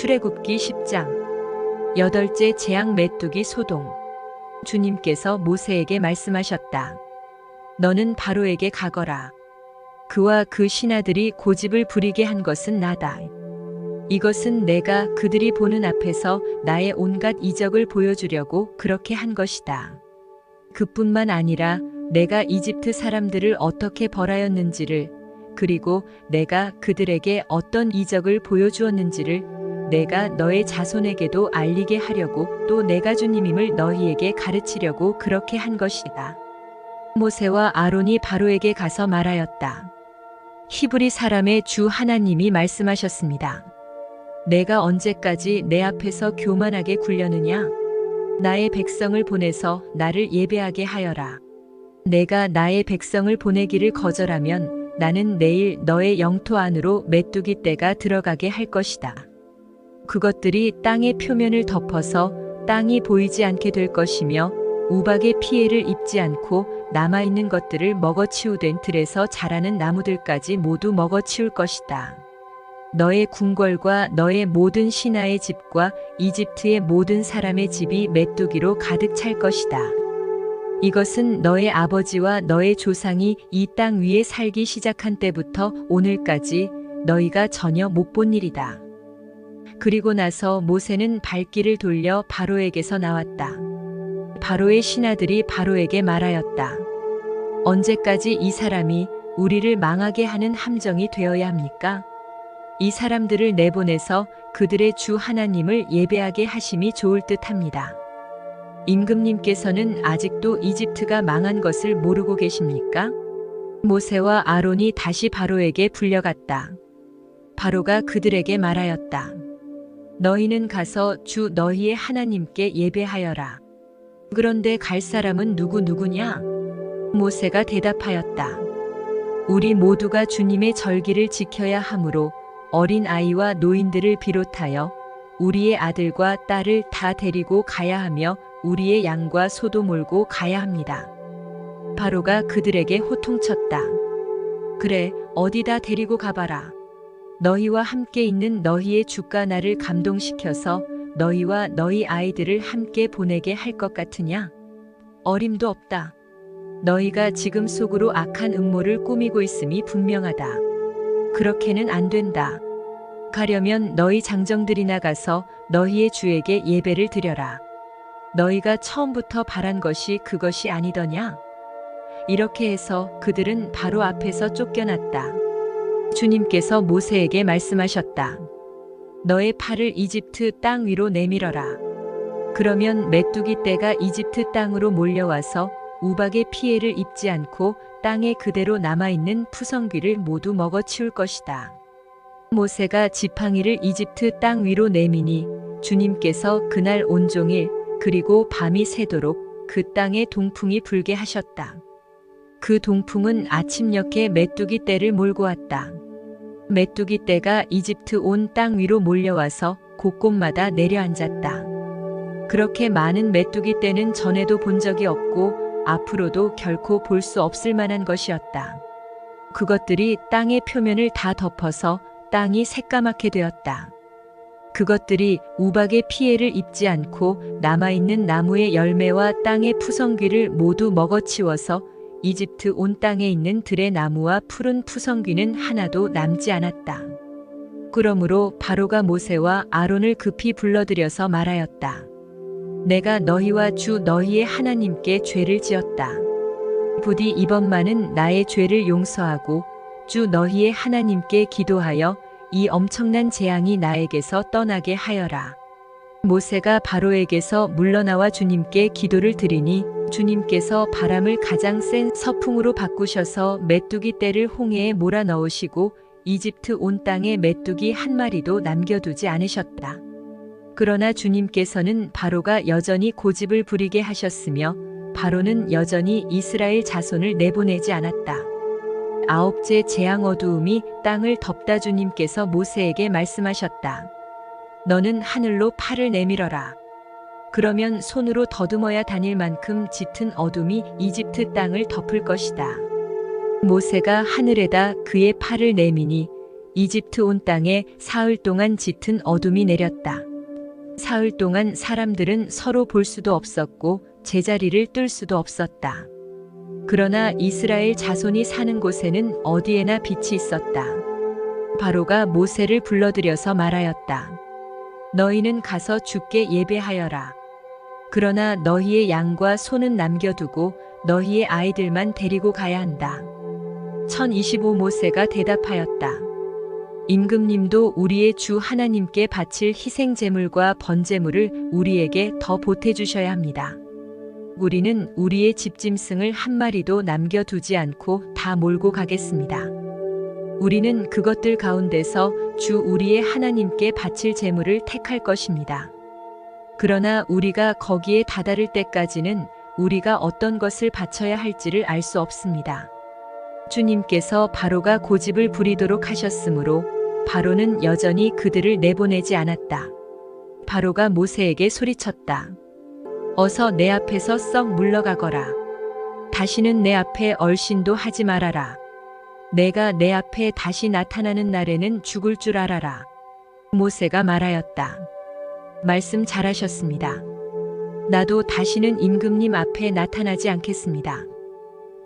출애굽기 10장. 여덟째 재앙 메뚜기 소동. 주님께서 모세에게 말씀하셨다. 너는 바로에게 가거라. 그와 그 신하들이 고집을 부리게 한 것은 나다. 이것은 내가 그들이 보는 앞에서 나의 온갖 이적을 보여주려고 그렇게 한 것이다. 그뿐만 아니라 내가 이집트 사람들을 어떻게 벌하였는지를, 그리고 내가 그들에게 어떤 이적을 보여주었는지를 내가 너의 자손에게도 알리게 하려고, 또 내가 주님임을 너희에게 가르치려고 그렇게 한 것이다. 모세와 아론이 바로에게 가서 말하였다. 히브리 사람의 주 하나님이 말씀하셨습니다. 내가 언제까지 내 앞에서 교만하게 굴려느냐? 나의 백성을 보내서 나를 예배하게 하여라. 내가 나의 백성을 보내기를 거절하면 나는 내일 너의 영토 안으로 메뚜기 떼가 들어가게 할 것이다. 그것들이 땅의 표면을 덮어서 땅이 보이지 않게 될 것이며 우박의 피해를 입지 않고 남아있는 것들을 먹어치우된 들에서 자라는 나무들까지 모두 먹어치울 것이다. 너의 궁궐과 너의 모든 신하의 집과 이집트의 모든 사람의 집이 메뚜기로 가득 찰 것이다. 이것은 너의 아버지와 너의 조상이 이 땅 위에 살기 시작한 때부터 오늘까지 너희가 전혀 못 본 일이다. 그리고 나서 모세는 발길을 돌려 바로에게서 나왔다. 바로의 신하들이 바로에게 말하였다. 언제까지 이 사람이 우리를 망하게 하는 함정이 되어야 합니까? 이 사람들을 내보내서 그들의 주 하나님을 예배하게 하심이 좋을 듯합니다. 임금님께서는 아직도 이집트가 망한 것을 모르고 계십니까? 모세와 아론이 다시 바로에게 불려갔다. 바로가 그들에게 말하였다. 너희는 가서 주 너희의 하나님께 예배하여라. 그런데 갈 사람은 누구냐? 모세가 대답하였다. 우리 모두가 주님의 절기를 지켜야 하므로 어린 아이와 노인들을 비롯하여 우리의 아들과 딸을 다 데리고 가야 하며 우리의 양과 소도 몰고 가야 합니다. 바로가 그들에게 호통쳤다. 그래, 어디다 데리고 가봐라. 너희와 함께 있는 너희의 주가 나를 감동시켜서 너희와 너희 아이들을 함께 보내게 할 것 같으냐? 어림도 없다. 너희가 지금 속으로 악한 음모를 꾸미고 있음이 분명하다. 그렇게는 안 된다. 가려면 너희 장정들이 나가서 너희의 주에게 예배를 드려라. 너희가 처음부터 바란 것이 그것이 아니더냐? 이렇게 해서 그들은 바로 앞에서 쫓겨났다. 주님께서 모세에게 말씀하셨다. 너의 팔을 이집트 땅 위로 내밀어라. 그러면 메뚜기 떼가 이집트 땅으로 몰려와서 우박의 피해를 입지 않고 땅에 그대로 남아있는 푸성귀를 모두 먹어치울 것이다. 모세가 지팡이를 이집트 땅 위로 내미니 주님께서 그날 온종일 그리고 밤이 새도록 그 땅에 동풍이 불게 하셨다. 그 동풍은 아침녘에 메뚜기 떼를 몰고 왔다. 메뚜기 떼가 이집트 온 땅 위로 몰려와서 곳곳마다 내려앉았다. 그렇게 많은 메뚜기 떼는 전에도 본 적이 없고 앞으로도 결코 볼 수 없을 만한 것이었다. 그것들이 땅의 표면을 다 덮어서 땅이 새까맣게 되었다. 그것들이 우박의 피해를 입지 않고 남아있는 나무의 열매와 땅의 푸성귀를 모두 먹어치워서 이집트 온 땅에 있는 들의 나무와 푸른 푸성귀는 하나도 남지 않았다. 그러므로 바로가 모세와 아론을 급히 불러들여서 말하였다. 내가 너희와 주 너희의 하나님께 죄를 지었다. 부디 이번만은 나의 죄를 용서하고 주 너희의 하나님께 기도하여 이 엄청난 재앙이 나에게서 떠나게 하여라. 모세가 바로에게서 물러나와 주님께 기도를 드리니 주님께서 바람을 가장 센 서풍으로 바꾸셔서 메뚜기 떼를 홍해에 몰아넣으시고 이집트 온 땅에 메뚜기 한 마리도 남겨두지 않으셨다. 그러나 주님께서는 바로가 여전히 고집을 부리게 하셨으며 바로는 여전히 이스라엘 자손을 내보내지 않았다. 아홉째 재앙 어두움이 땅을 덮다. 주님께서 모세에게 말씀하셨다. 너는 하늘로 팔을 내밀어라. 그러면 손으로 더듬어야 다닐 만큼 짙은 어둠이 이집트 땅을 덮을 것이다. 모세가 하늘에다 그의 팔을 내미니 이집트 온 땅에 사흘 동안 짙은 어둠이 내렸다. 사흘 동안 사람들은 서로 볼 수도 없었고 제자리를 뜰 수도 없었다. 그러나 이스라엘 자손이 사는 곳에는 어디에나 빛이 있었다. 바로가 모세를 불러들여서 말하였다. 너희는 가서 주께 예배하여라. 그러나 너희의 양과 소는 남겨두고 너희의 아이들만 데리고 가야 한다. 1025 모세가 대답하였다. 임금님도 우리의 주 하나님께 바칠 희생 제물과 번제물을 우리에게 더 보태주셔야 합니다. 우리는 우리의 집짐승을 한 마리도 남겨두지 않고 다 몰고 가겠습니다. 우리는 그것들 가운데서 주 우리의 하나님께 바칠 제물을 택할 것입니다. 그러나 우리가 거기에 다다를 때까지는 우리가 어떤 것을 바쳐야 할지를 알 수 없습니다. 주님께서 바로가 고집을 부리도록 하셨으므로 바로는 여전히 그들을 내보내지 않았다. 바로가 모세에게 소리쳤다. 어서 내 앞에서 썩 물러가거라. 다시는 내 앞에 얼씬도 하지 말아라. 내가 내 앞에 다시 나타나는 날에는 죽을 줄 알아라. 모세가 말하였다. 말씀 잘하셨습니다. 나도 다시는 임금님 앞에 나타나지 않겠습니다.